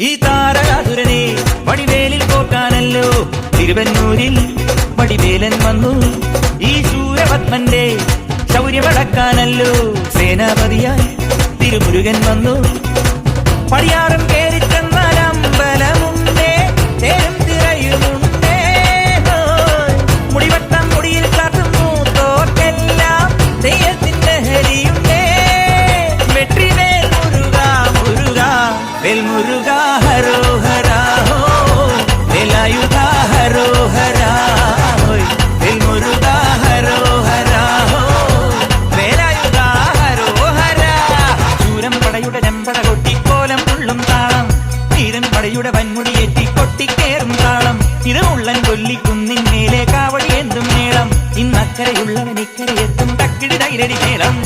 ഈ താരകാസുരനെ വടിവേലിൽ പോക്കാനല്ലോ തിരുവന്നൂരിൽ വടിവേലൻ വന്നു. ഈ ശൂരപത്മന്റെ ശൗര്യമടക്കാനല്ലോ സേനാപതിയായി തിരുമുരുകൻ വന്നു. പടിയാറും കേറിച്ചെന്നാൽ അമ്പലമുണ്ടേ, തേരും തിറയുമുണ്ടേ, മുടിവട്ടം മുടിയിൽ കാട്ടും മൂത്തോർക്കെല്ലാം തെയ്യത്തിന്റെ ഹരിയുണ്ടേ. വെട്രിവേൽ മുരുക മുരുക വേൽമുരുക ഹരോഹരാ, വേലായുധ ഹരോഹരാ, വേൽമുരുക ഹരോഹരാ, വേലായുധ ഹരോഹരാ. ശൂരം പടയുടെ ചെമ്പട കൊട്ടിക്കോലം ഉള്ളും താളം, തീരൻ പടയുടെ വൻമുടിയേറ്റി കൊട്ടിക്കേറും താളം. ഇത് ഉള്ളൻ കൊല്ലിക്കുന്നിൻ മേലെ കാവടി എന്തും മേളം, ഇന്നക്കരയുള്ളവൻ ഇക്കരയെത്തും തക്കിടി തൈരടി മേളം.